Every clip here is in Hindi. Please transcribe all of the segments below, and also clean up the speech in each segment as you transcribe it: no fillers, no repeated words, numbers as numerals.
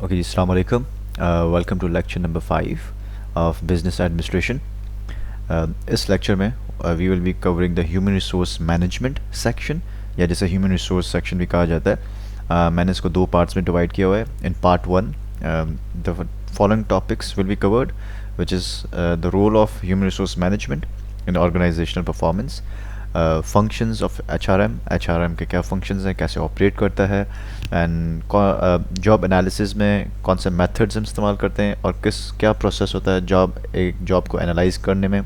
Okay, Assalamu alaikum. Welcome to lecture number 5 of business administration. इस लेक्चर में we will be covering the human resource management section या जैसे human resource section भी कहा जाता है. मैंने इसको दो parts में divide किया हुआ है. In part 1, the following topics will be covered, which is the role of human resource management in organizational performance, functions of HRM के क्या functions हैं, कैसे operate करता है, एंड जॉब एनालिसिस में कौन से मेथड्स हम इस्तेमाल करते हैं और क्या प्रोसेस होता है एक जॉब को एनालाइज करने में.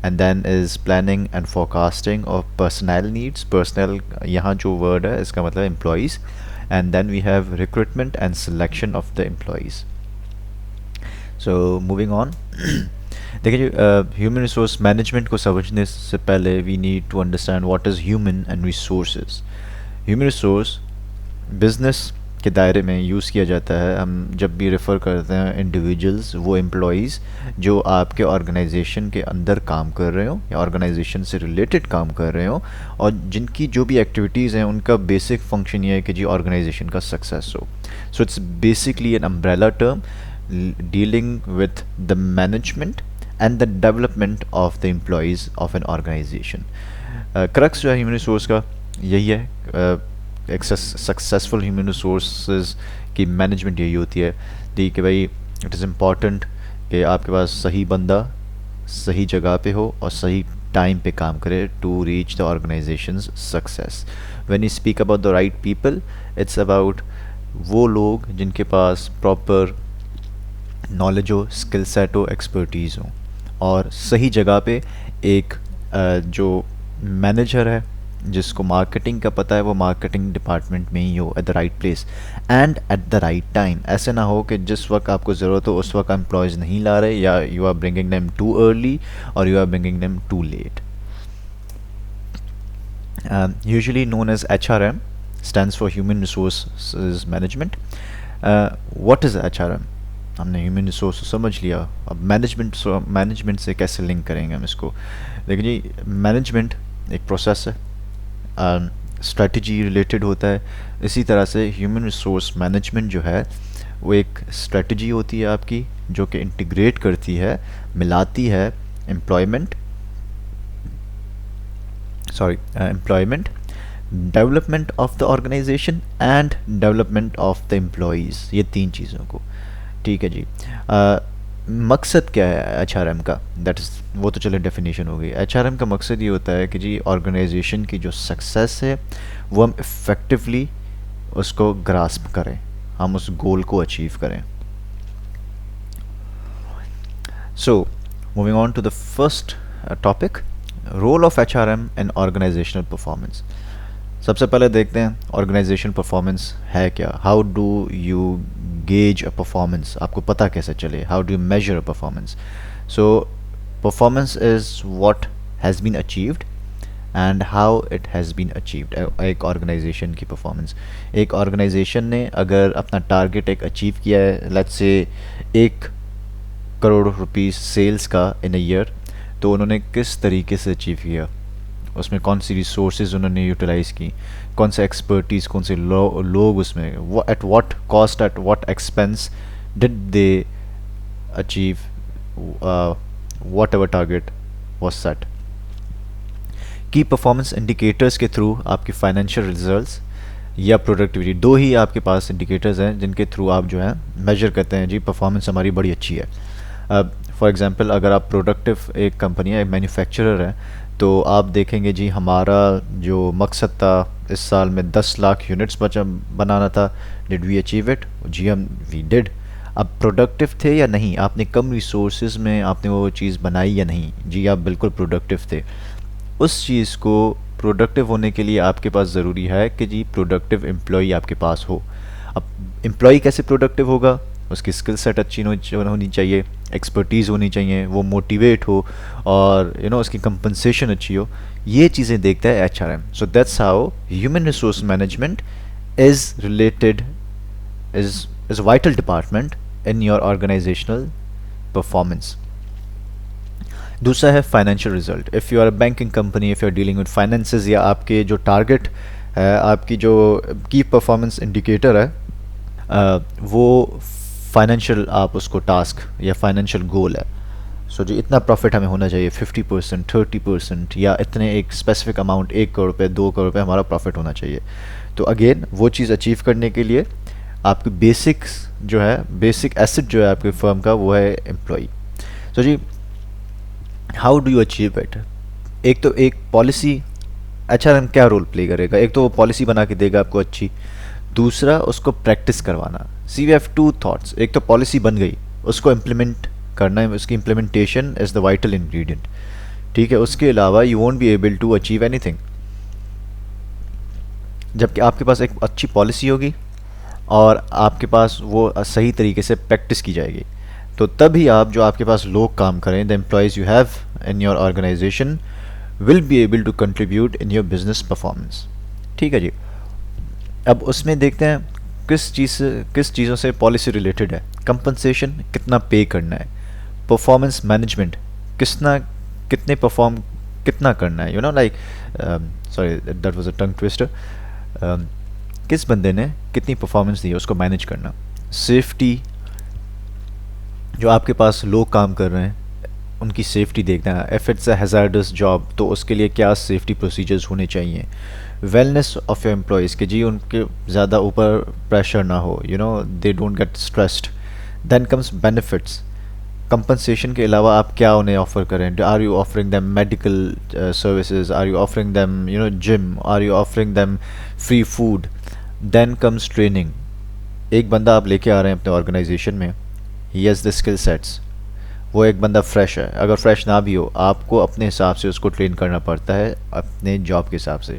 And then is planning and forecasting of personal needs. Personal यहाँ जो वर्ड है इसका मतलब employees. And then we have recruitment and selection of the employees. So moving on. देखिए, ह्यूमन रिसोर्स मैनेजमेंट को समझने से पहले we need to understand what is human and resources. Human resource business के दायरे में यूज़ किया जाता है. हम जब भी रेफ़र करते हैं इंडिविजुअल्स, वो एम्प्लॉयज़ जो आपके ऑर्गेनाइजेशन के अंदर काम कर रहे हो या ऑर्गेनाइजेशन से रिलेटेड काम कर रहे हो और जिनकी जो भी एक्टिविटीज़ हैं उनका बेसिक फंक्शन ये है कि जी ऑर्गेनाइजेशन का सक्सेस हो. So it's basically an umbrella term dealing with the management and the development of the employees of an organisation. Crux जो है ह्यूमन रिसोर्स का यही है. एक सक्सेसफुल ह्यूमन रिसोर्सेज की मैनेजमेंट यही होती है कि भाई इट इज़ इम्पॉर्टेंट कि आपके पास सही बंदा सही जगह पे हो और सही टाइम पे काम करे to reach the organisation's success. When you speak about the right people, it's about वो लोग जिनके पास प्रॉपर नॉलेज हो, स्किल सेट हो, एक्सपर्टीज़ हो और सही जगह पे एक जो मैनेजर है जिसको मार्केटिंग का पता है वो मार्केटिंग डिपार्टमेंट में ही हो at the right place and at the right time. ऐसे ना हो कि जिस वक्त आपको ज़रूरत हो उस वक्त एम्प्लॉयज़ नहीं ला रहे या you are bringing them too early or you are bringing them too late. Usually known as HRM stands for human resources management. What is HRM? हमने ह्यूमन रिसोर्स समझ लिया. अब मैनेजमेंट से कैसे लिंक करेंगे हम इसको? देखिए जी, मैनेजमेंट एक प्रोसेस है, स्ट्रेटजी रिलेटेड होता है. इसी तरह से ह्यूमन रिसोर्स मैनेजमेंट जो है वो एक स्ट्रेटजी होती है आपकी जो कि इंटीग्रेट करती है, मिलाती है employment development of the organisation and development of the employees, ये तीन चीज़ों को. ठीक है जी. मकसद क्या है HRM का? दैट इज़ वो तो चले डेफिनेशन हो गई. HRM का मकसद ये होता है कि जी ऑर्गेनाइजेशन की जो सक्सेस है वो हम इफ़ेक्टिवली उसको ग्रास्प करें, हम उस गोल को अचीव करें. So moving on to the first topic, role of HRM in organisational performance. सबसे पहले देखते हैं ऑर्गेनाइजेशन परफॉर्मेंस है क्या. How do you gauge a performance? आपको पता कैसे चले? How do you measure a performance? So performance is what has been achieved and how it has been achieved. एक ऑर्गेनाइजेशन की परफॉर्मेंस, एक ऑर्गेनाइजेशन ने अगर अपना टारगेट एक अचीव किया है, let's say 1 crore rupees sales का इन अ ईयर, तो उन्होंने किस तरीके से अचीव किया, उसमें कौन सी रिसोर्सेज उन्होंने यूटिलाइज़ की, कौन से एक्सपर्टीज़, कौन से लोग उसमें, at what cost, at what expense did they achieve what ever target was set. की परफॉर्मेंस इंडिकेटर्स के थ्रू आपकी फाइनेंशियल रिजल्ट्स या प्रोडक्टिविटी, दो ही आपके पास इंडिकेटर्स हैं जिनके थ्रू आप जो है मेजर करते हैं जी परफॉर्मेंस हमारी बड़ी अच्छी है. फॉर एग्जांपल, अगर आप प्रोडक्टिव एक कंपनी है, एक मैन्युफैक्चरर है, तो आप देखेंगे जी हमारा जो मकसद था इस साल में 10 लाख यूनिट्स बनाना था. Did we achieve it? जी हम वी डिड. अब प्रोडक्टिव थे या नहीं? आपने कम रिसोर्सेज में आपने वो चीज़ बनाई या नहीं? जी आप बिल्कुल प्रोडक्टिव थे. उस चीज़ को प्रोडक्टिव होने के लिए आपके पास ज़रूरी है कि जी प्रोडक्टिव एम्प्लॉई आपके पास हो. अब एम्प्लॉई कैसे प्रोडक्टिव होगा? उसकी स्किल सेट अच्छी होनी चाहिए, एक्सपर्टीज़ होनी चाहिए, वो मोटिवेट हो और उसकी कंपनसेशन अच्छी हो. ये चीज़ें देखता है HRM. So that's how human resource management is related, is vital department in your organisational performance. दूसरा है financial result. If you are a banking company, if you are dealing with finances, या आपके जो टारगेट है, आपकी जो की परफॉर्मेंस इंडिकेटर है, वो फाइनेंशियल आप उसको टास्क या फाइनेंशियल गोल है। सो जी इतना प्रॉफिट हमें होना चाहिए, 50%, 30%, या इतने एक स्पेसिफिक अमाउंट, 1 करोड़ रुपये, 2 करोड़ रुपये हमारा प्रॉफिट होना चाहिए। तो अगेन वो चीज़ अचीव करने के लिए आपकी बेसिक्स जो है, बेसिक एसेट जो है आपकी फर्म का, वो है एम्प्लॉई। तो जी how do you achieve it? एक तो एक पॉलिसी, एचआरएम क्या रोल प्ले करेगा? एक तो वो पॉलिसी बना के देगा आपको अच्छी, दूसरा उसको प्रैक्टिस करवाना। सी वी हैव टू थॉट्स, एक तो पॉलिसी बन गई, उसको इम्प्लीमेंट करना है, उसकी implementation is the vital ingredient, ठीक है। उसके अलावा you won't be able to achieve anything. जबकि आपके पास एक अच्छी पॉलिसी होगी और आपके पास वो सही तरीके से प्रैक्टिस की जाएगी, तो तभी आप, जो आपके पास लोग काम करें, the employees you have in your organisation will be able to contribute in your business performance, ठीक है जी। अब उसमें देखते हैं किस चीज़ों से पॉलिसी रिलेटेड है। कंपनसेशन, कितना पे करना है। परफॉर्मेंस मैनेजमेंट, कितने परफॉर्म कितना करना है, you know like, sorry that was a tongue twister, किस बंदे ने कितनी परफॉर्मेंस दी है उसको मैनेज करना। सेफ्टी, जो आपके पास लोग काम कर रहे हैं उनकी सेफ्टी देखना है। If it's a hazardous job तो उसके लिए क्या सेफ्टी प्रोसीजर्स होने चाहिए। वेलनेस ऑफ योर एम्प्लॉयज़, कि जी उनके ज़्यादा ऊपर प्रेशर ना हो, you know they don't get stressed. Then comes benefits, compensation के अलावा आप क्या उन्हें ऑफ़र करें। Are you offering them medical services, are you offering them you know gym, are you offering them free food. Then comes training, एक बंदा आप लेके आ रहे हैं अपने ऑर्गेनाइजेशन में, he has the skill sets, वो एक बंदा फ्रेश है, अगर फ्रेश ना भी हो आपको अपने हिसाब से उसको ट्रेन करना पड़ता है अपने जॉब के हिसाब से।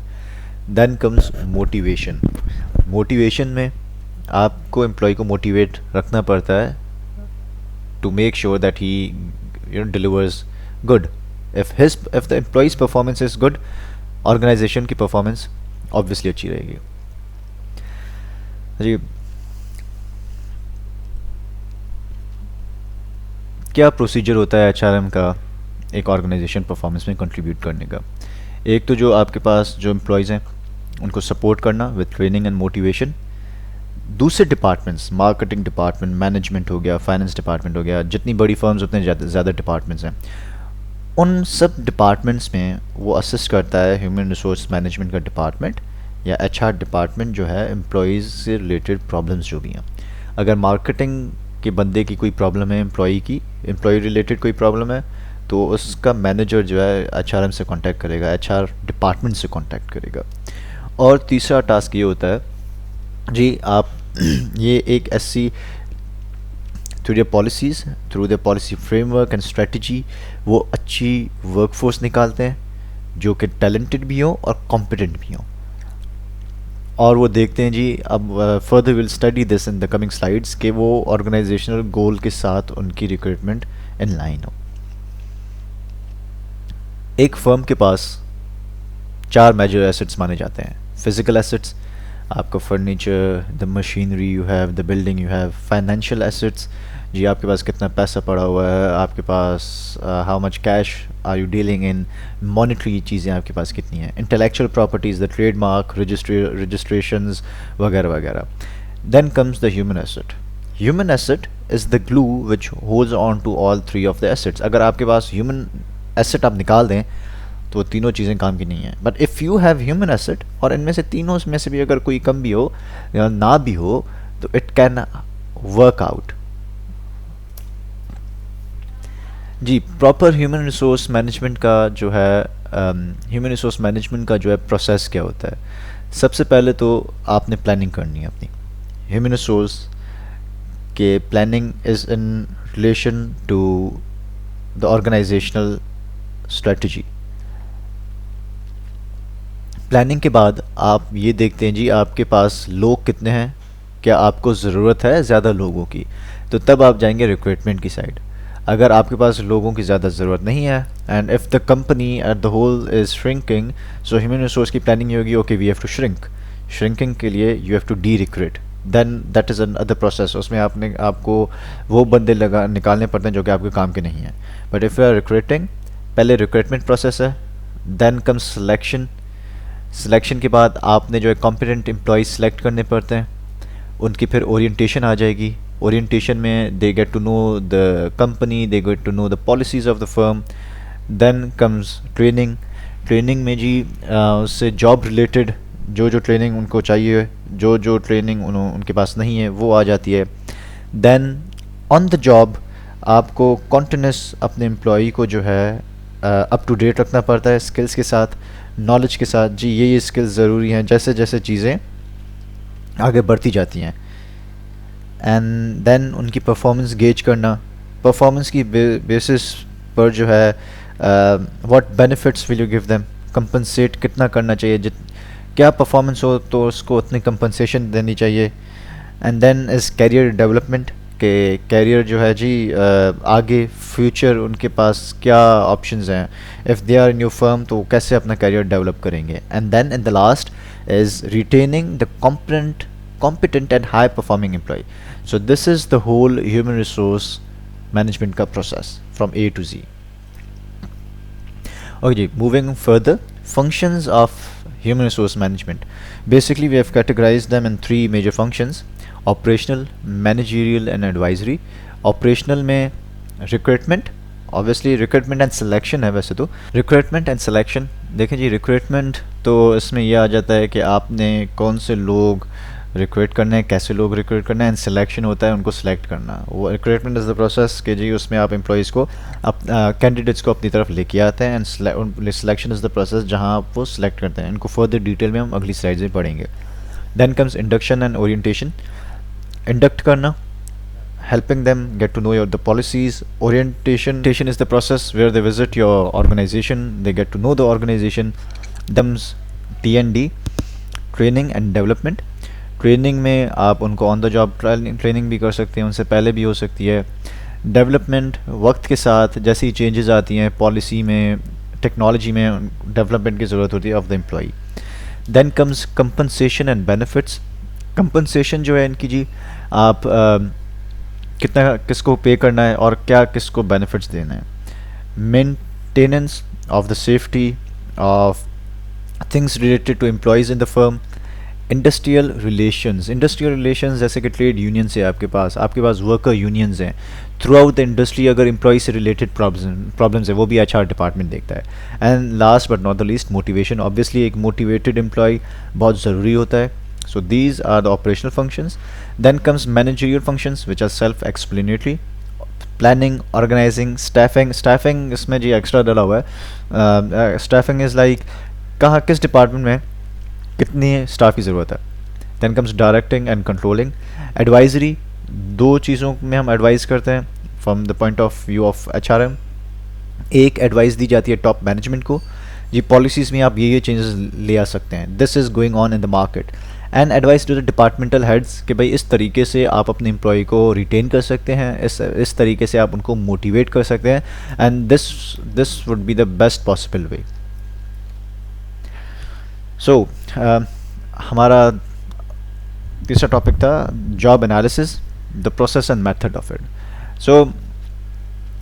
देन कम्स मोटिवेशन, मोटिवेशन में आपको एम्प्लॉय को मोटिवेट रखना पड़ता है to make sure that he you know delivers good. If the employees performance is good, organisation की परफॉर्मेंस ऑब्वियसली अच्छी रहेगी जी। क्या प्रोसीजर होता है एचआरएम का एक ऑर्गेनाइजेशन परफॉर्मेंस में कंट्रीब्यूट करने का? एक तो जो आपके पास जो एम्प्लॉयज़ हैं उनको सपोर्ट करना विद ट्रेनिंग एंड मोटिवेशन। दूसरे डिपार्टमेंट्स, मार्केटिंग डिपार्टमेंट, मैनेजमेंट हो गया, फाइनेंस डिपार्टमेंट हो गया, जितनी बड़ी फर्म्स उतने ज़्यादा डिपार्टमेंट्स हैं, उन सब डिपार्टमेंट्स में वो असिस्ट करता है ह्यूमन रिसोर्स मैनेजमेंट का डिपार्टमेंट या एचआर डिपार्टमेंट, जो है एम्प्लॉयज़ से रिलेटेड प्रॉब्लम्स जो भी हैं। अगर मार्केटिंग के बंदे की कोई प्रॉब्लम है, एम्प्लॉय रिलेटेड कोई प्रॉब्लम है, तो उसका मैनेजर जो है एचआरएम से कांटेक्ट करेगा, एचआर डिपार्टमेंट से कांटेक्ट करेगा। और तीसरा टास्क ये होता है जी, आप ये एक ऐसी through the policy framework and strategy, वो अच्छी वर्कफोर्स निकालते हैं जो कि टैलेंटेड भी हो और कॉम्पिटेंट भी हो। और वो देखते हैं जी, अब further will study this in the coming slides, कि वो ऑर्गेनाइजेशनल गोल के साथ उनकी रिक्रूटमेंट इन लाइन हो। एक फर्म के पास 4 मेजर एसेट्स माने जाते हैं। फिजिकल एसेट्स, आपका furniture, the machinery you have, the building you have. Financial assets, जी आपके पास कितना पैसा पड़ा हुआ है, आपके पास how much cash are you dealing in, monetary चीज़ें आपके पास कितनी हैं। Intellectual properties, the trademark, registrations वगैरह वगैरह। Then comes the human asset. Human asset is the glue which holds on to all 3 of the assets. अगर आपके पास ह्यूमन एसेट आप निकाल दें तो तीनों चीज़ें काम की नहीं है। But if you have human asset, और इनमें से तीनों में से भी अगर कोई कम भी हो या ना भी हो, तो इट कैन वर्क आउट जी। प्रॉपर ह्यूमन रिसोर्स मैनेजमेंट का जो है, ह्यूमन रिसोर्स मैनेजमेंट का जो है प्रोसेस क्या होता है? सबसे पहले तो आपने प्लानिंग करनी है अपनी ह्यूमन रिसोर्स के। Planning is in relation to the organisational strategy. Planning के बाद आप ये देखते हैं जी आपके पास लोग कितने हैं, क्या आपको ज़रूरत है ज़्यादा लोगों की, तो तब आप जाएंगे रिक्रूटमेंट की साइड। अगर आपके पास लोगों की ज़्यादा ज़रूरत नहीं है, and if the company at the whole is shrinking, so human resource की प्लानिंग ये होगी, okay we have to shrinking के लिए you have to de recruit, then that is another process. उसमें आपको वो बंदे निकालने पड़ते हैं जो कि आपके काम के नहीं हैं। But if you are recruiting, पहले रिक्रूटमेंट प्रोसेस है, देन कम्स सिलेक्शन के बाद आपने जो है कॉम्पिटेंट एम्प्लॉयज़ सेलेक्ट करने पड़ते हैं, उनकी फिर ओरिएंटेशन आ जाएगी। ओरिएंटेशन में they get to know the company, they get to know the policies of the firm. Then comes training. Training में जी उससे जॉब रिलेटेड जो जो ट्रेनिंग उनको चाहिए, जो जो ट्रेनिंग उनके पास नहीं है वो आ जाती है। देन ऑन द जॉब आपको कॉन्टिन्यूस अपने एम्प्लॉई को जो है अप टू डेट रखना पड़ता है स्किल्स के साथ, नॉलेज के साथ। जी ये स्किल्स ज़रूरी हैं जैसे जैसे चीज़ें आगे बढ़ती जाती हैं। एंड देन उनकी परफॉर्मेंस गेज करना, परफॉर्मेंस की बेसिस पर जो है what benefits will you give them, compensate कितना करना चाहिए, क्या परफॉर्मेंस हो तो उसको उतनी कंपनसेशन देनी चाहिए। And then is career development, के कैरियर जो है जी आगे फ्यूचर उनके पास क्या ऑप्शंस हैं, if they are in your firm तो कैसे अपना कैरियर डेवलप करेंगे। And then in the last is retaining the competent and high performing employee. So this is the whole human resource management का process from A to Z. Okay, moving further, functions of human resource management. Basically we have categorized them in three major functions: operational, managerial and advisory. Operational में recruitment, obviously recruitment and selection है। वैसे तो रिक्रूटमेंट एंड सिलेक्शन देखें जी, रिक्रूटमेंट तो इसमें यह आ जाता है कि आपने कौन से लोग रिक्रूट करना है, कैसे लोग रिक्रूट करना है, एंड सिलेक्शन होता है उनको सिलेक्ट करना। वो रिक्रूटमेंट इज़ द प्रोसेस कि जी उसमें आप एम्प्लॉयज़ को कैंडिडेट्स को अपनी तरफ लेके आते हैं, and selection is the process जहाँ आप वो सिलेक्ट करते हैं। इनको फर्दर डिटेल में हम अगली स्लाइड्स में पढ़ेंगे। Then comes induction and orientation. Induct करना, helping them get to know the policies. Orientation is the process where they visit your organization, they get to know the organization. Comes T&D, training and development. Training में आप उनको ऑन द जॉब ट्रेनिंग भी कर सकते हैं, उनसे पहले भी हो सकती है। डेवलपमेंट, वक्त के साथ जैसी चेंजेस आती हैं पॉलिसी में, टेक्नोलॉजी में, डेवलपमेंट की ज़रूरत होती है of the employee. Then comes compensation and benefits. Compensation जो है इनकी जी, आप कितना किसको पे करना है और क्या किसको बेनिफिट्स देना है। Maintenance of the safety of things related to employees in the firm. Industrial relations, industrial relations जैसे कि ट्रेड यूनियन है आपके पास वर्कर यूनियंस हैं थ्रू आउट द इंडस्ट्री। अगर एम्प्लॉय से रिलेटेड प्रॉब्लम्स है वो भी HR डिपार्टमेंट देखता है। And last but not the least, motivation. Obviously एक मोटिवेटेड एम्प्लॉय बहुत ज़रूरी होता है। So these are the operational functions. Then comes managerial functions which are self-explanatory. Planning, organizing, staffing. Staffing इसमें जी एक्स्ट्रा डाला हुआ है। Staffing is like कहाँ किस डिपार्टमेंट में कितनी स्टाफ की ज़रूरत है। Then comes directing and controlling. Advisory, दो चीज़ों में हम एडवाइस करते हैं from the point of view of HRM। एक एडवाइस दी जाती है टॉप मैनेजमेंट को, जी पॉलिसीज़ में आप ये चेंजेस ले आ सकते हैं, this is going on in the market. And advice to the departmental heads कि भाई इस तरीके से आप अपने एम्प्लॉय को रिटेन कर सकते हैं, इस तरीके से आप उनको मोटिवेट कर सकते हैं, and this would be the best possible way. So हमारा तीसरा टॉपिक था job analysis, the process and method of it. So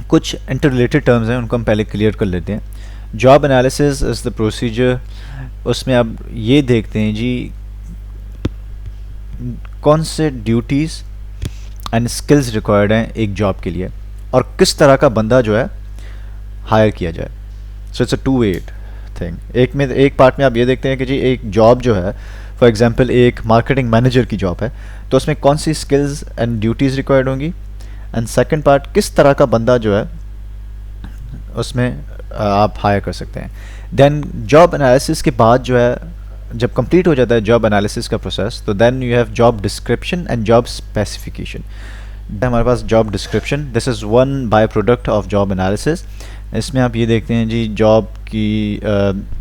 कुछ इंटर रिलेटेड टर्म्स हैं, उनको हम पहले क्लियर कर लेते हैं। Job analysis is the procedure, उसमें आप ये देखते हैं जी कौन से ड्यूटीज़ एंड स्किल्स रिक्वायर्ड हैं एक जॉब के लिए और किस तरह का बंदा जो है हायर किया जाए। So it's a two way thing. एक पार्ट में आप ये देखते हैं कि जी एक जॉब जो है, फॉर एग्जांपल एक मार्केटिंग मैनेजर की जॉब है, तो उसमें कौन सी स्किल्स एंड ड्यूटीज़ रिक्वायर्ड होंगी, एंड सेकंड पार्ट किस तरह का बंदा जो है उसमें आप हायर कर सकते हैं। देन जॉब एनालिसिस के बाद जो है, जब कंप्लीट हो जाता है जॉब एनालिसिस का प्रोसेस, तो then you have job description and job specification. हमारे पास job description, this is one by product of job analysis. इसमें आप ये देखते हैं जी जॉब की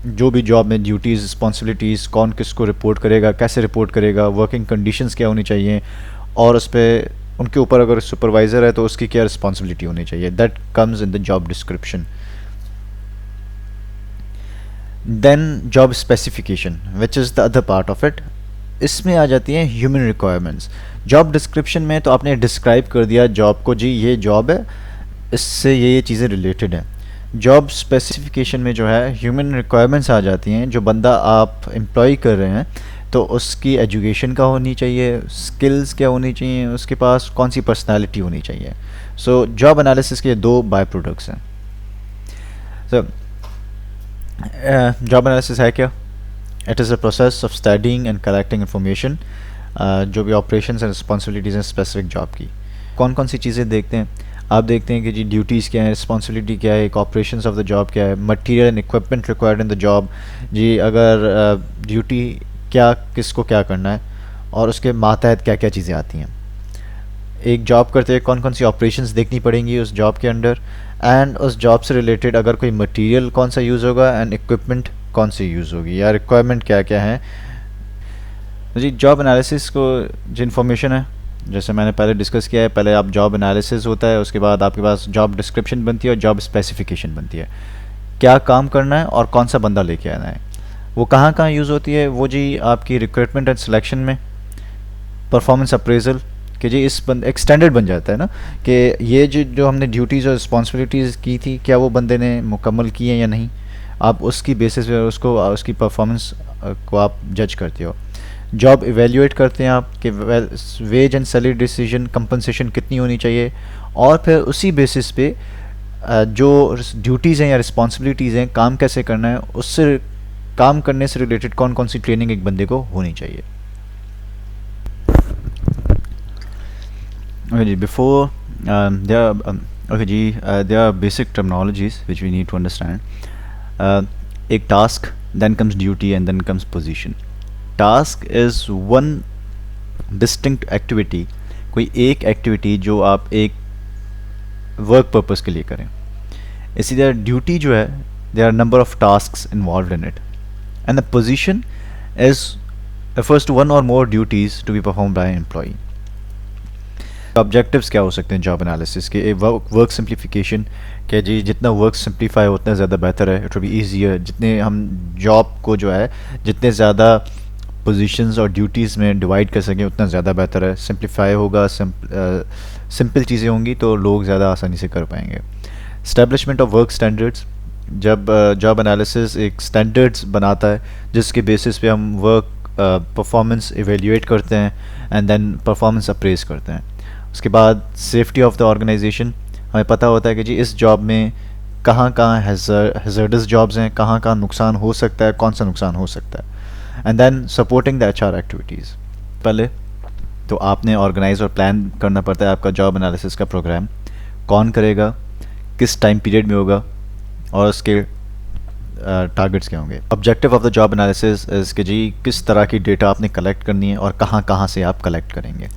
जो भी जॉब में ड्यूटीज़, रिस्पॉन्सिबिलिटीज़, कौन किसको रिपोर्ट करेगा, कैसे रिपोर्ट करेगा, वर्किंग कंडीशंस क्या होनी चाहिए, और उस पर उनके ऊपर अगर सुपरवाइज़र है तो उसकी क्या रिस्पॉन्सिबिलिटी होनी चाहिए। That comes in the job description. Then job specification which is the other part of it. इसमें आ जाती हैं ह्यूमन रिक्वायरमेंट्स। जॉब डिस्क्रिप्शन में तो आपने डिस्क्राइब कर दिया जॉब को, जी ये जॉब है, इससे ये चीज़ें रिलेटेड हैं। जॉब स्पेसिफिकेशन में जो है ह्यूमन रिक्वायरमेंट्स आ जाती हैं, जो बंदा आप एम्प्लॉय कर रहे हैं तो उसकी एजुकेशन क्या होनी चाहिए, स्किल्स क्या होनी चाहिए, उसके पास कौन सी पर्सनालिटी होनी चाहिए। सो जॉब एनालिसिस के दो बाय प्रोडक्ट्स हैं। सो जॉब एनालिसिस है क्या? It is a process of studying and collecting information, जो भी ऑपरेशंस एंड रिस्पॉन्सिबिलिटीज़ हैं स्पेसिफिक जॉब की। कौन कौन सी चीज़ें देखते हैं? आप देखते हैं कि जी ड्यूटीज़ क्या है, रिस्पॉन्सिबिलिटी क्या है, एक ऑपरेशंस ऑफ द जॉब क्या है, material and equipment required in the job. जी अगर ड्यूटी क्या, किसको क्या करना है, और उसके मातहत क्या क्या चीज़ें आती हैं। एक जॉब करते हुए कौन कौन सी ऑपरेशंस देखनी पड़ेंगी उस जॉब के अंडर, एंड उस जॉब से रिलेटेड अगर कोई मटेरियल कौन सा यूज़ होगा एंड इक्विपमेंट कौन सी यूज़ होगी, या रिक्वायरमेंट क्या क्या है। जी जॉब एनालिसिस को जो इन्फॉर्मेशन है, जैसे मैंने पहले डिस्कस किया है, पहले आप जॉब एनालिसिस होता है, उसके बाद आपके पास जॉब डिस्क्रिप्शन बनती है और जॉब स्पेसिफिकेशन बनती है। क्या काम करना है और कौन सा बंदा लेके आना है। वो कहाँ कहाँ यूज़ होती है? वो जी आपकी रिक्रूटमेंट एंड सिलेक्शन में, परफॉर्मेंस अप्रेजल, कि जी इस बंद एक स्टैंडर्ड बन जाता है ना, कि ये जो हमने ड्यूटीज़ और रिस्पॉन्सिबिलिटीज़ की थी, क्या वो बंदे ने मुकम्मल की है या नहीं। आप उसकी बेसिस पे उसको उसकी परफॉर्मेंस को आप जज करते हो। जॉब इवेल्युएट करते हैं आप कि wage and salary decision, compensation कितनी होनी चाहिए, और फिर उसी बेसिस पे जो ड्यूटीज़ हैं या रिस्पॉन्सिबिलिटीज़ हैं, काम कैसे करना है, उससे काम करने से रिलेटेड कौन कौन सी ट्रेनिंग एक बंदे को होनी चाहिए। Okay, ji before there are okay ji there are basic terminologies which we need to understand. एक task, then comes duty and then comes position. Task is one distinct activity, कोई एक एक्टिविटी जो आप एक वर्क पर्पस के लिए करें। इसी तरह ड्यूटी जो है, there are number of tasks involved in it, and the position is refers to one or more duties to be performed by an employee. Objectives क्या हो सकते हैं जॉब एनालिसिस के? वर्क सिंप्लीफिकेशन, कि जी जितना वर्क सिंप्लीफाई हो उतना ज़्यादा बेहतर है, इट विल बी ईजियर। जितने हम जॉब को जो है जितने ज़्यादा पोजीशंस और ड्यूटीज़ में डिवाइड कर सकें उतना ज़्यादा बेहतर है। सिंप्लीफाई होगा, सिंपल चीज़ें होंगी तो लोग ज़्यादा आसानी से कर पाएंगे। इस्टेब्लिशमेंट ऑफ वर्क स्टैंडर्ड्स, जब जॉब एनालिसिस एक स्टैंडर्ड्स बनाता है जिसके बेसिस पे हम वर्क परफॉर्मेंस इवेल्युएट करते हैं एंड देन परफॉर्मेंस अप्रेज करते हैं। उसके बाद सेफ्टी ऑफ द ऑर्गेनाइजेशन, हमें पता होता है कि जी इस जॉब में कहाँ कहाँ हैज़र्डस जॉब्स हैं, कहाँ कहाँ नुकसान हो सकता है, कौन सा नुकसान हो सकता है। And then supporting the HR activities. पहले तो आपने ऑर्गेनाइज और प्लान करना पड़ता है आपका जॉब एनालिसिस का प्रोग्राम, कौन करेगा, किस टाइम पीरियड में होगा, और उसके टारगेट्स क्या होंगे। Objective of the job analysis is कि जी किस तरह की डेटा आपने कलेक्ट करनी है और कहाँ कहाँ से आप कलेक्ट करेंगे।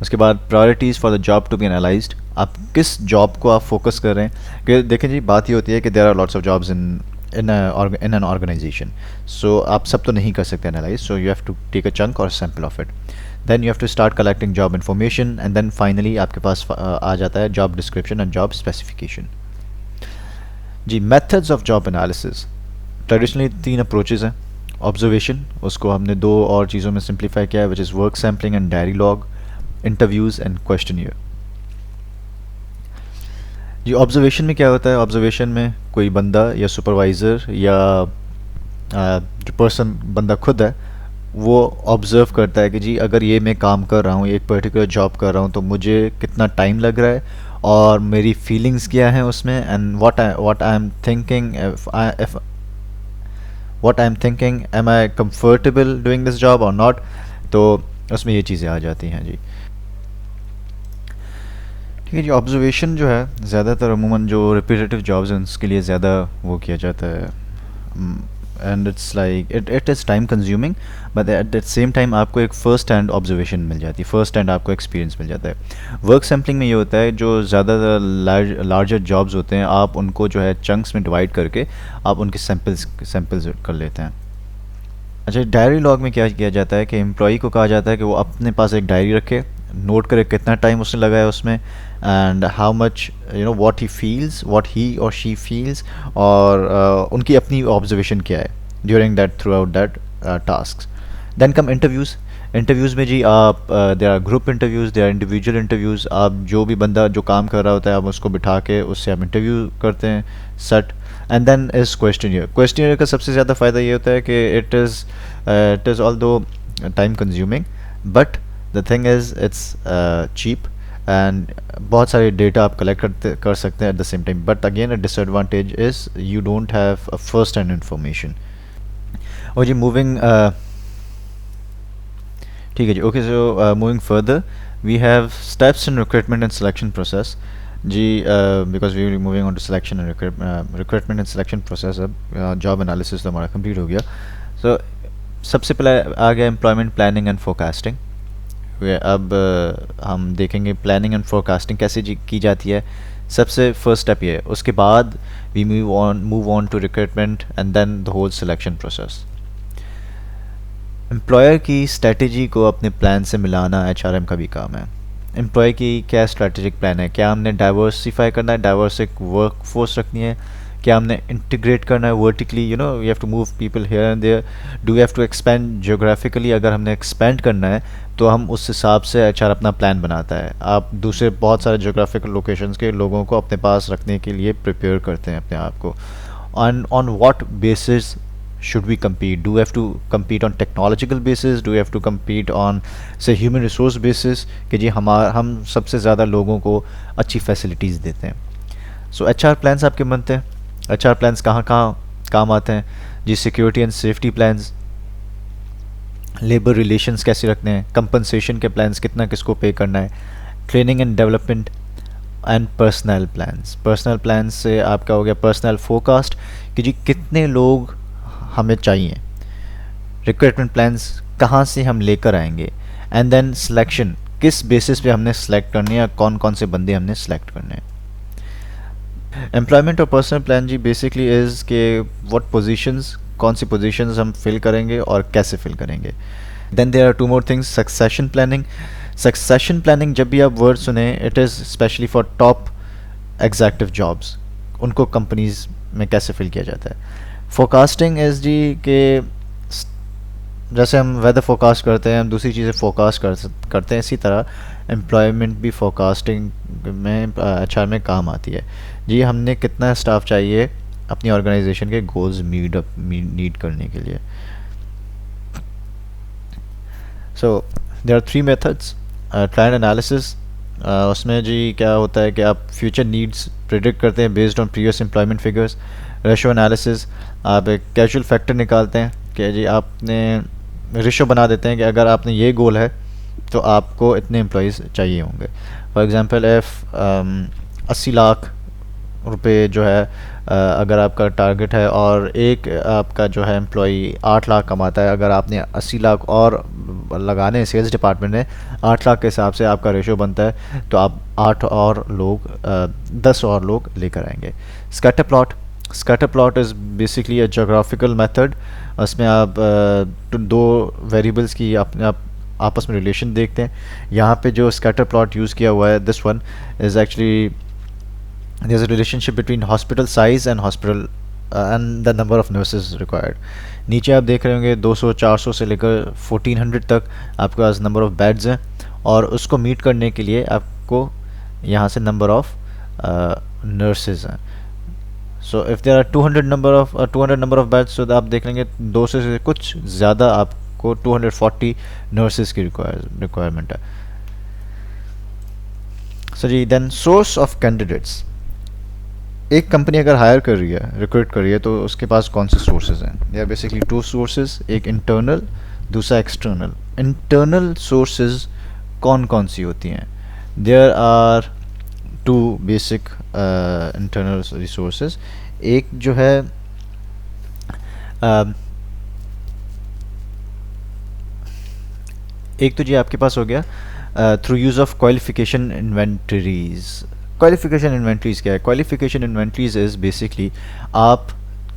उसके बाद priorities for the job to be analysed, आप किस जॉब को आप फोकस कर रहे हैं। कि देखें जी बात ये होती है कि there are lots of jobs in an organisation, so आप सब तो नहीं कर सकते analyse, so you have to take a chunk or sample of it, then you have to start collecting job information, and then finally आपके पास आ जाता है job description and job specification. जी methods of job analysis, traditionally 3 approaches हैं। ऑब्जर्वेशन, उसको हमने 2 और चीज़ों में सिंप्लीफाई किया है, which is work sampling and diary log, interviews and questionnaire. जी ऑब्जर्वेशन में क्या होता है? ऑब्जर्वेशन में कोई बंदा या सुपरवाइज़र या जो पर्सन बंदा खुद है वो ऑब्ज़र्व करता है कि जी अगर ये मैं काम कर रहा हूँ, एक पर्टिकुलर जॉब कर रहा हूँ, तो मुझे कितना टाइम लग रहा है और मेरी फीलिंग्स क्या हैं उसमें, and what I am thinking, what I am thinking, am I comfortable doing this job और नॉट। तो उसमें ये चीज़ें आ जाती हैं जी। ठीक है जी। ऑब्जर्वेशन जो है ज़्यादातर अमूमन जो रिपीटेटिव जॉब्स हैं उसके लिए ज़्यादा वो किया जाता है, and it's like it is time consuming, but at the same time आपको एक फ़र्स्ट हैंड ऑब्जर्वेशन मिल जाती है, फ़र्स्ट हैंड आपको एक्सपीरियंस मिल जाता है। वर्क सैम्पलिंग में ये होता है जो ज़्यादातर लार्जर जॉब्स होते हैं आप उनको जो है चंक्स में डिवाइड करके आप उनके सैम्पल्स कर लेते हैं। अच्छा, डायरी लॉग में क्या किया जाता है कि एम्प्लॉई को कहा जाता है कि वो अपने पास एक डायरी रखे, नोट करे कितना टाइम उसने लगाया उसमें, and how much what he feels, what he और शी फील्स, और उनकी अपनी ऑब्जर्वेशन क्या है during that, throughout that task. Then come interviews. Interviews में जी आप there are group interviews, there are individual interviews. आप जो भी बंदा जो काम कर रहा होता है आप उसको बिठा के उससे आप इंटरव्यू करते हैं, set. And then is questionnaire. Questionnaire का सबसे ज़्यादा फ़ायदा ये होता है कि it is although time consuming, but the thing is it's cheap and बहुत सारे डेटा आप कलेक्ट कर सकते हैं at the same time, but again a disadvantage is you don't have a first hand information. और जी मूविंग, ठीक है जी, okay, so moving further we have steps in recruitment and selection process जी, because we will be moving on to selection and recruitment and selection process. अब जॉब एनालिसिस तो हमारा कंप्लीट हो गया। सो सबसे पहले आ गया एम्प्लॉयमेंट प्लानिंग एंड फोरकास्टिंग। अब हम देखेंगे प्लानिंग एंड फोरकास्टिंग कैसे की जाती है। सबसे फर्स्ट स्टेप ये है, उसके बाद we move on to recruitment and then the whole selection process. Employer की स्ट्रेटजी को अपने प्लान से मिलाना एचआरएम का भी काम है। एम्प्लॉय की क्या स्ट्रेटेजिक प्लान है, क्या हमने डाइवर्सिफाई करना है, डाइवर्सिक वर्क फोर्स रखनी है, क्या हमने इंटीग्रेट करना है vertically, you know we have to move people here and there, do we have to expand geographically. अगर हमने एक्सपेंड करना है तो हम उस हिसाब से एचआर अपना प्लान बनाता है। आप दूसरे बहुत सारे जियोग्राफिकल लोकेशंस के लोगों को अपने पास रखने के लिए प्रिपेयर करते हैं अपने आप को। On what basis should we compete? Do we have to compete on technological basis? Do we have to compete on say human resource basis कि जी हम सबसे ज़्यादा लोगों को अच्छी फैसिलिटीज़ देते हैं। सो HR प्लान्स आपके बनते हैं। HR प्लान्स कहाँ कहाँ काम आते हैं जी? Security and safety plans, labour relations कैसे रखने हैं, कंपनसेशन के प्लान्स कितना किसको पे करना है, training and development and personal plans. Personal plans से आपका हो गया पर्सनल फोरकास्ट कि जी कितने लोग हमें चाहिए, रिक्रूटमेंट प्लान्स कहाँ से हम लेकर आएंगे, एंड देन सिलेक्शन किस बेसिस पे हमने सेलेक्ट करनी है, कौन कौन से बंदे हमने सेलेक्ट करने हैं। एम्प्लॉयमेंट और पर्सनल प्लान जी बेसिकली इज़ के व्हाट पोजीशंस, कौन सी पोजीशंस हम फिल करेंगे और कैसे फिल करेंगे। Then there are two more things, succession planning. Succession planning जब भी आप वर्ड सुने, it is specially for top executive jobs, उनको कंपनीज में कैसे फिल किया जाता है। फोरकास्टिंग इज़ जी के जैसे हम वेदर फोरकास्ट करते हैं, हम दूसरी चीज़ें फोरकास्ट करते हैं, इसी तरह एम्प्लॉयमेंट भी फोरकास्टिंग में एचआर में काम आती है जी। हमने कितना स्टाफ चाहिए अपनी ऑर्गेनाइजेशन के गोल्स मीट करने के लिए। So there are 3 methods. Trial analysis, उसमें जी क्या होता है कि आप फ्यूचर नीड्स प्रिडिक्ट करते हैं based on previous employment figures. Ratio analysis, आप एक कैजुअल फैक्टर निकालते हैं कि जी आपने रेशो बना देते हैं कि अगर आपने ये गोल है तो आपको इतने एम्प्लॉयज़ चाहिए होंगे। फॉर एग्जांपल इफ़ 80 लाख रुपए जो है अगर आपका टारगेट है और एक आपका जो है एम्प्लॉई 8 लाख कमाता है, अगर आपने 80 लाख और लगाने सेल्स डिपार्टमेंट ने 8 लाख के हिसाब से आपका रेशो बनता है, तो आप 8 और लोग 10 और लोग लेकर आएंगे। Scatter plot, scatter plot is basically a geographical method. उसमें आप दो वेरिएबल्स की अपने आपस में रिलेशन देखते हैं। यहाँ पे जो स्कैटर प्लॉट यूज़ किया हुआ है, this one is actually there is a relationship between hospital size and hospital and the number of nurses required. नीचे आप देख रहे होंगे 200-400 से लेकर 1400 तक आपके पास नंबर ऑफ़ बेड्स हैं, और उसको मीट करने के लिए आपको यहाँ से नंबर ऑफ़ नर्सेज हैं। So if there are 200 number of beds, तो आप देख लेंगे 200 से कुछ ज़्यादा आपको 240 नर्सेज की रिक्वायरमेंट है। सो जी, देन सोर्स ऑफ कैंडिडेट्स। एक कंपनी अगर हायर कर रही है, रिक्रूट कर रही है, तो उसके पास कौन से सोर्सेज हैं? दे आर बेसिकली 2 सोर्सेज, एक इंटरनल, दूसरा एक्सटर्नल। इंटरनल सोर्सेज कौन कौन सी होती हैं? There are 2 basic internal resources. एक जो है एक तो जी आपके पास हो गया through use of qualification inventories. Qualification inventories क्या है? क्वालिफिकेशन इन्वेंटरीज इज़ बेसिकली आप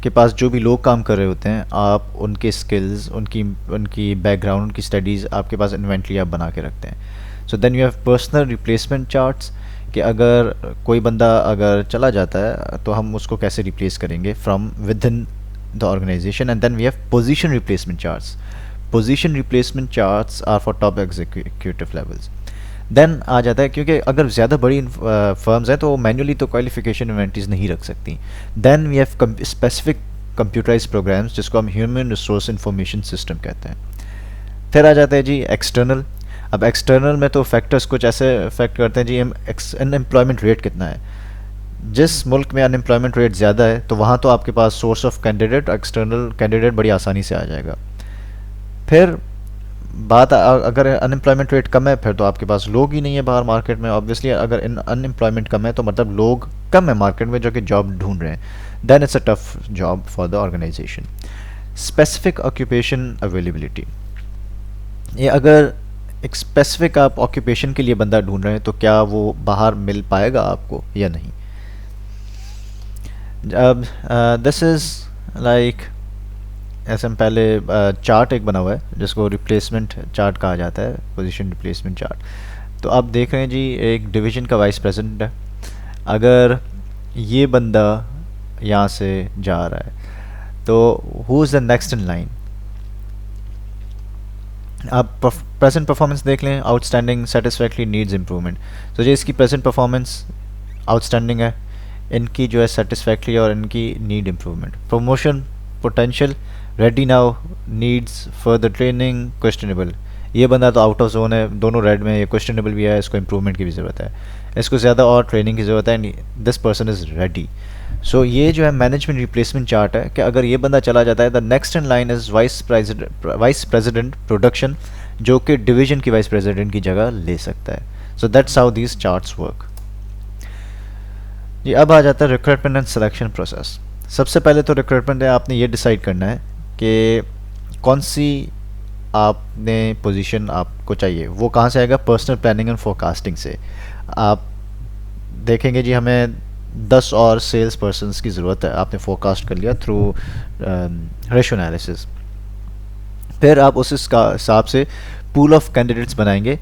के पास जो भी लोग काम कर रहे होते हैं, आप उनके स्किल्स, उनकी बैकग्राउंड, उनकी स्टडीज़, आपके पास इन्वेंटरी आप बना के रखते हैं। So then you have personal replacement charts कि अगर कोई बंदा अगर चला जाता है तो हम उसको कैसे रिप्लेस करेंगे from within the organisation. And then we have position replacement charts. Position replacement charts are for top executive levels. देन आ जाता है, क्योंकि अगर ज़्यादा बड़ी फर्म्स हैं तो मैन्युअली तो क्वालिफिकेशन इन्वेंटरीज नहीं रख सकती। Then we have specific computerise programs जिसको हम ह्यूमन रिसोर्स इंफॉर्मेशन सिस्टम कहते हैं। फिर आ जाता है जी एक्सटर्नल। अब एक्सटर्नल में तो फैक्टर्स कुछ ऐसे अफेक्ट करते हैं जी, अनएम्प्लॉयमेंट रेट कितना है। जिस मुल्क में अनएम्प्लॉयमेंट रेट ज़्यादा है तो वहाँ तो आपके पास source of candidate, external candidate बड़ी आसानी से आ जाएगा। फिर अगर अनएम्प्लॉयमेंट रेट कम है फिर तो आपके पास लोग ही नहीं है बाहर मार्केट में। ऑब्वियसली अगर अनएम्प्लॉयमेंट कम है तो मतलब लोग कम है मार्केट में जो कि जॉब ढूंढ रहे हैं, then it's a tough job for the organisation. Specific occupation availability, ये अगर एक स्पेसिफिक आप ऑक्यूपेशन के लिए बंदा ढूंढ रहे हैं तो क्या वो बाहर मिल पाएगा आपको या नहीं। अब दिस इज़ लाइक, ऐसे हम पहले चार्ट एक बना हुआ है जिसको रिप्लेसमेंट चार्ट कहा जाता है, पोजीशन रिप्लेसमेंट चार्ट। तो आप देख रहे हैं जी एक डिवीज़न का वाइस प्रेसिडेंट है, अगर ये बंदा यहाँ से जा रहा है तो who is the next in line. आप प्रेजेंट परफॉर्मेंस देख लें, आउटस्टैंडिंग, सेटिस्फैक्टरी, नीड्स इम्प्रूवमेंट। तो जी इसकी प्रेजेंट परफॉर्मेंस आउटस्टैंडिंग है, इनकी जो है सेटिस्फैक्टरी और इनकी need improvement. Promotion potential, ready now, needs further training, questionable. ये बंदा तो आउट ऑफ जोन है, दोनों रेड में, ये क्वेश्चनेबल भी है, इसको इम्प्रूवमेंट की भी ज़रूरत है, इसको ज़्यादा और ट्रेनिंग की ज़रूरत है, दिस पर्सन इज़ रेडी। सो ये जो है मैनेजमेंट रिप्लेसमेंट चार्ट है कि अगर ये बंदा चला जाता है the next in line is vice president production, जो कि डिवीज़न की वाइस प्रेसिडेंट की जगह ले सकता है। So that's how these charts work. जी अब आ जाता है रिक्रूटमेंट एंड सिलेक्शन प्रोसेस। सबसे पहले तो रिक्रूटमेंट है, आपने ये डिसाइड करना है कि कौन सी आपने पोजीशन आपको चाहिए, वो कहाँ से आएगा, पर्सनल प्लानिंग एंड फोरकास्टिंग से। आप देखेंगे जी हमें 10 और सेल्स पर्सनस की ज़रूरत है, आपने फोरकास्ट कर लिया थ्रू रेशियो एनालिसिस। फिर आप उस हिसाब से पूल ऑफ कैंडिडेट्स बनाएंगे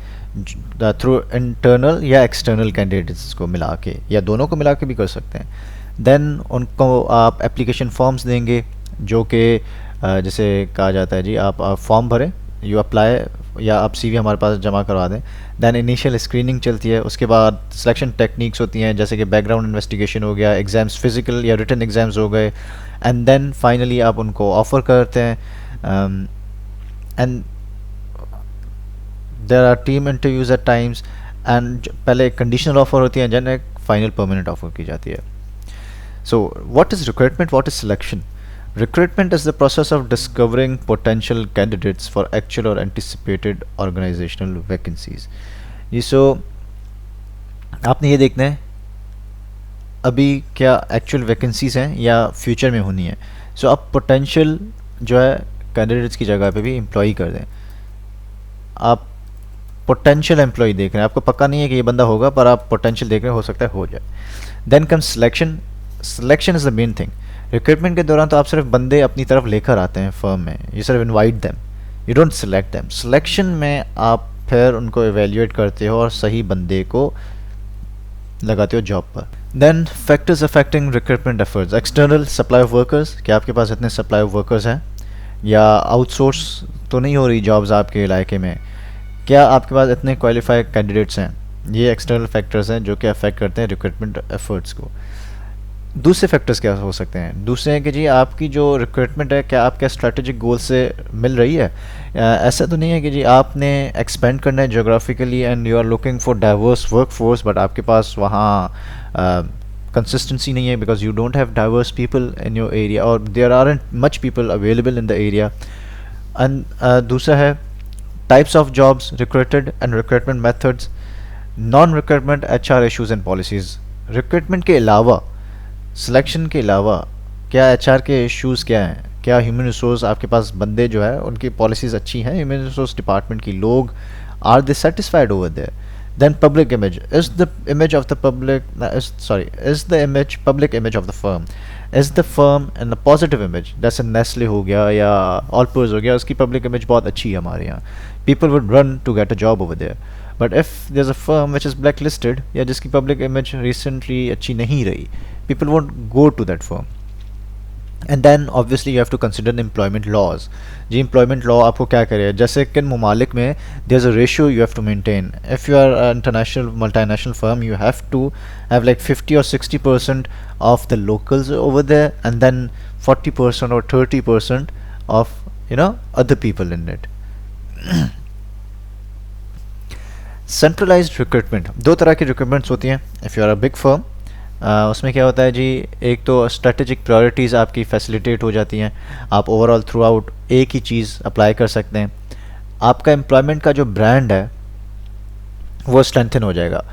थ्रू इंटरनल या एक्सटर्नल कैंडिडेट्स को मिला के, या दोनों को मिला के भी कर सकते हैं। देन उनको आप एप्लीकेशन फॉर्म्स देंगे, जो कि जैसे कहा जाता है जी आप फॉर्म भरें, यू अप्लाई, या आप सीवी हमारे पास जमा करवा दें। देन इनिशियल स्क्रीनिंग चलती है, उसके बाद सिलेक्शन टेक्निक्स होती हैं जैसे कि बैकग्राउंड इन्वेस्टिगेशन हो गया, एग्ज़ाम्स फिजिकल या रिटन एग्ज़ाम्स हो गए, एंड देन फाइनली आप उनको ऑफ़र करते हैं। And there are team interviews at times, and पहले एक कंडीशनल ऑफ़र होती है, देन एक फाइनल परमानेंट ऑफ़र की जाती है। So, what is recruitment? What is selection? Recruitment is the process of discovering potential candidates for actual or anticipated organizational vacancies. Ji so आपने ये देखना है अभी क्या एक्चुअल वैकेंसीज हैं या फ्यूचर में होनी है। सो आप पोटेंशियल जो है कैंडिडेट्स की जगह पे भी एम्प्लॉय कर दें। आप पोटेंशियल एम्प्लॉय देख रहे हैं, आपको पक्का नहीं है कि ये बंदा होगा, पर आप पोटेंशियल देख रहे हैं, हो सकता है हो जाए। Then come selection. Selection is the main thing. Recruitment के दौरान तो आप सिर्फ बंदे अपनी तरफ लेकर आते हैं फर्म में, यू सिर्फ invite them, you don't select them. Selection में आप फिर उनको एवेल्यूएट करते हो और सही बंदे को लगाते हो जॉब पर। Then factors affecting recruitment efforts. External supply of workers, क्या आपके पास इतने सप्लाई ऑफ वर्कर्स हैं, या आउटसोर्स तो नहीं हो रही जॉब्स आपके इलाके में, क्या आपके पास इतने क्वालिफाइड कैंडिडेट्स हैं। ये एक्सटर्नल फैक्टर्स हैं जो कि अफेक्ट करते हैं रिक्रूटमेंट एफर्ट्स को। दूसरे फैक्टर्स क्या हो सकते हैं, दूसरे हैं कि जी आपकी जो रिक्रूटमेंट है क्या आपके स्ट्रेटेजिक गोल से मिल रही है। ऐसा तो नहीं है कि जी आपने एक्सपेंड करना है geographically and you are looking for diverse work force, but आपके पास वहाँ कंसिस्टेंसी नहीं है because you don't have diverse people in your area और there aren't much people available in the area. And दूसरा है types of jobs recruited and recruitment methods. Non recruitment HR issues and policies. Recruitment के अलावा, सिलेक्शन के अलावा क्या HR के इश्यूज़ क्या हैं, क्या ह्यूमन रिसोर्स आपके पास बंदे जो है उनकी पॉलिसीज़ अच्छी हैं, ह्यूमन रिसोर्स डिपार्टमेंट की लोग are they satisfied over there. Then public image, is the image of the public is the image public image of the firm, is the firm in a positive image. जैसे नेस्ले हो गया या ऑलपर्स हो गया, उसकी पब्लिक इमेज बहुत अच्छी है हमारे यहाँ, people would run to get a job over there. But if there is a firm which is blacklisted या जिसकी पब्लिक इमेज रिसेंटली अच्छी नहीं रही, people won't go to that firm. And then obviously you have to consider the employment laws. Ji employment law आपको क्या करे, जैसे किन ममालिक में there's a ratio you have to maintain. If you are an international multinational firm, you have to have like 50 or 60% of the locals over there, and then 40% or 30% of other people in it. Centralised recruitment, दो तरह की रिक्रूटमेंट्स होती हैं if you are a big firm. उसमें क्या होता है जी, एक तो स्ट्रेटेजिक प्रायोरिटीज़ आपकी फैसिलिटेट हो जाती हैं, आप ओवरऑल थ्रू आउट एक ही चीज़ अप्लाई कर सकते हैं, आपका एम्प्लॉयमेंट का जो ब्रांड है वो स्ट्रेंथन हो जाएगा।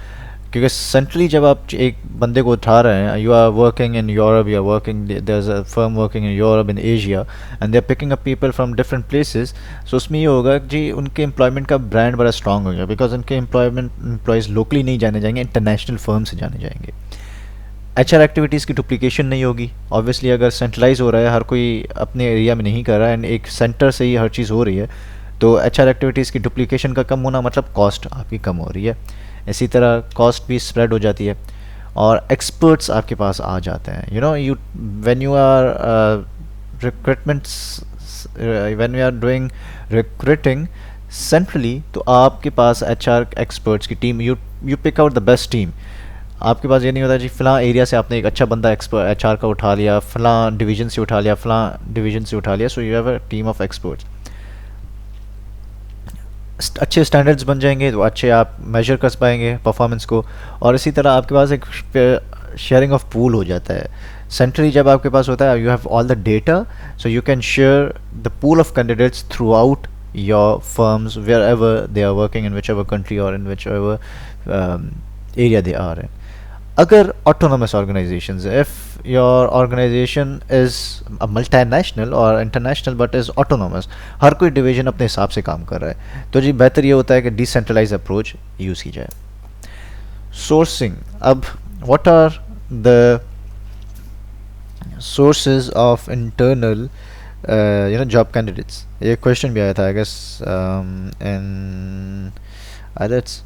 क्योंकि सेंट्रली जब आप एक बंदे को उठा रहे हैं, you are working in Europe, you are working, there is a firm working in Europe, in Asia, and they are picking up people from different places. So उसमें ये होगा कि जी उनके एम्प्लॉयमेंट का ब्रांड बड़ा स्ट्रांग होगा, बिकॉज उनके एम्प्लॉयज़ लोकली नहीं जाने जाएंगे, इंटरनेशनल फर्म से जाने जाएंगे। एचआर एक्टिविटीज़ की डुप्लीकेशन नहीं होगी ऑब्वियसली, अगर सेंट्रलाइज हो रहा है, हर कोई अपने एरिया में नहीं कर रहा है एंड एक सेंटर से ही हर चीज़ हो रही है, तो एचआर एक्टिविटीज़ की डुप्लीकेशन का कम होना मतलब कॉस्ट आपकी कम हो रही है। इसी तरह कॉस्ट भी स्प्रेड हो जाती है और एक्सपर्ट्स आपके पास आ जाते हैं। You know, you when you are recruitments, when you are doing recruiting centrally, तो आपके पास एचआर एक्सपर्ट्स की team, you pick out the best team. आपके पास ये नहीं होता जी फ़लाँ एरिया से आपने एक अच्छा बंदा एक्सपर्ट एचआर का उठा लिया, फ़लाँ डिवीज़न से उठा लिया, फ़लाँ डिवीज़न से उठा लिया, सो you have a team of experts. अच्छे स्टैंडर्ड्स बन जाएंगे तो अच्छे आप मेजर कर पाएंगे परफॉर्मेंस को, और इसी तरह आपके पास एक शेयरिंग ऑफ पूल हो जाता है। सेंट्रली जब आपके पास होता है, you have all the data, so you can share the pool of candidates throughout your firms wherever they are working, in whichever country or in whichever area they are in. अगर autonomous organizations, if your organization is a multinational or international but is autonomous, हर कोई डिवीजन अपने हिसाब से काम कर रहा है, तो जी बेहतर ये होता है कि डिसेंट्रलाइज अप्रोच यूज़ की जाए। सोर्सिंग, अब what are the sources of internal job candidates, ये क्वेश्चन भी आया था आई गेस इन दैट्स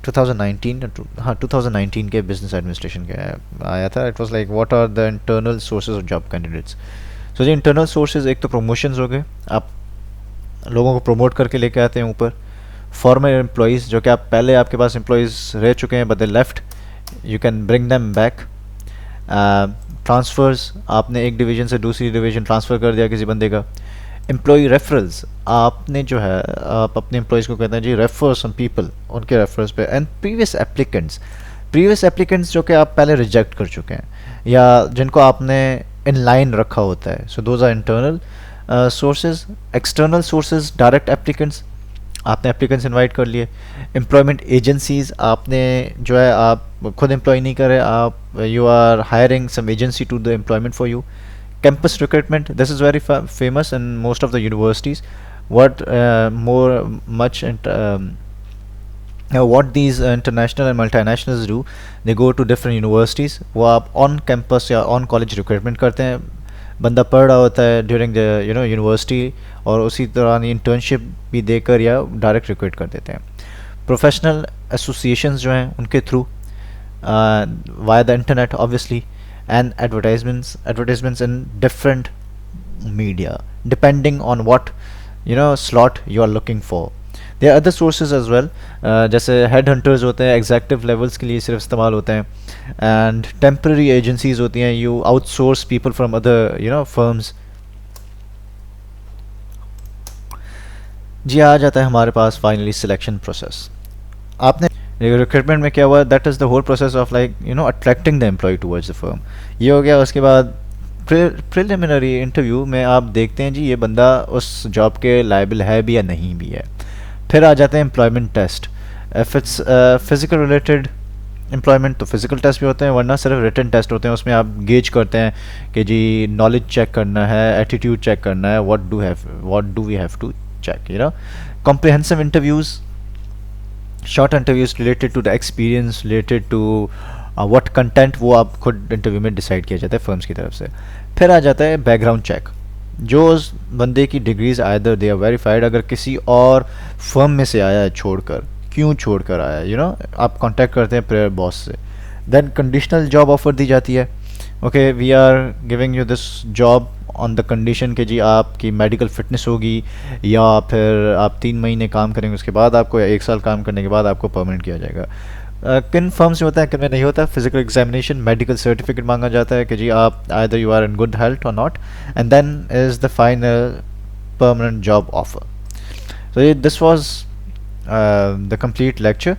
2019, हाँ 2019 के बिजनेस एडमिनिस्ट्रेशन के आया था। It was like what are the internal sources of job candidates. So जी इंटरनल सोर्सेज, एक तो प्रमोशंस हो गए, आप लोगों को प्रमोट करके लेके आते हैं ऊपर। फॉर्मर एम्प्लॉयज़, जो कि आप पहले आपके पास एम्प्लॉयज़ रह चुके हैं but they left, you can bring them back. Transfers, आपने एक डिवीज़न से दूसरी डिवीज़न ट्रांसफ़र कर दिया किसी बंदे का। एम्प्लॉय रेफरल्स, आपने जो है आप अपने एम्प्लॉयज़ को कहते हैं जी रेफर सम पीपल, उनके रेफरल्स पे। एंड प्रीवियस एप्लीकेंट्स जो कि आप पहले रिजेक्ट कर चुके हैं या जिनको आपने इन लाइन रखा होता है, so those are internal sources. External sources, direct applicants, आपने एप्लीकेंट्स इनवाइट कर लिए। एम्प्लॉयमेंट एजेंसीज़, आपने जो है आप खुद एम्प्लॉय नहीं कर रहे, आप you are hiring some agency to the employment for you. Campus recruitment, this is very famous in most of the universities. What what these international and multinationals do, they go to different universities, वो आप on campus या on college recruitment करते हैं, बंदा पढ़ रहा होता है ड्यूरिंग द यूनिवर्सिटी, और उसी दौरान इंटर्नशिप भी देकर या डायरेक्ट रिक्रूट कर देते हैं। प्रोफेशनल एसोसिएशंस जो हैं उनके through, via the internet obviously, and advertisements in different media depending on what slot you are looking for. There are other sources as well, जैसे head hunters होते हैं, executive levels के लिए सिर्फ इस्तेमाल होते हैं, and temporary agencies होती हैं, you outsource people from other firms. जी आ जाता है हमारे पास फाइनली सिलेक्शन प्रोसेस। आपने रिक्रूटमेंट में क्या हुआ, that is the whole process of like attracting the employ towards the firm, ये हो गया। उसके बाद प्रिलिमिनरी इंटरव्यू में आप देखते हैं जी ये बंदा उस जॉब के लायबिल है भी या नहीं भी है। फिर आ जाते हैं employment test, if it's physical related employment तो फिजिकल टेस्ट भी होते हैं, वरना सिर्फ रिटन टेस्ट होते हैं। उसमें आप गेज करते हैं कि जी नॉलेज चेक करना है, एटीट्यूड चेक करना है, what do we have to check, comprehensive interviews, short interviews related to the experience, related to what content, वो आप खुद इंटरव्यू में डिसाइड किया जाता है फर्म्स की तरफ से। फिर आ जाता है बैकग्राउंड चेक, जो उस बंदे की degrees either they are verified, अगर किसी और फर्म में से आया है छोड़कर, क्यों छोड़कर आया है, आप कांटेक्ट करते हैं प्रेयर बॉस से। देन कंडीशनल जॉब ऑफर दी जाती है, okay we are giving you this job on the condition कि जी आपकी मेडिकल फिटनेस होगी, या फिर आप 3 महीने काम करेंगे उसके बाद आपको, या 1 साल काम करने के बाद आपको परमानेंट किया जाएगा। किन फर्म्स में होता है, किन में नहीं होता। फिजिकल एग्जामिनेशन, मेडिकल सर्टिफिकेट मांगा जाता है कि जी आप either you are in good health or not, and then is the final permanent job offer. So this was the complete lecture,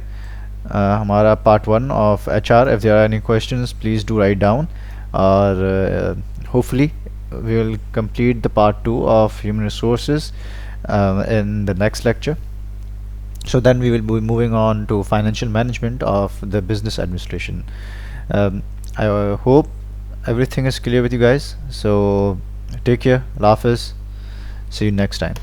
हमारा part 1 of HR. If there are any questions, please do write down, or hopefully we will complete the part 2 of human resources in the next lecture. So then we will be moving on to financial management of the business administration. I hope everything is clear with you guys. So take care, Allah Hafiz, see you next time.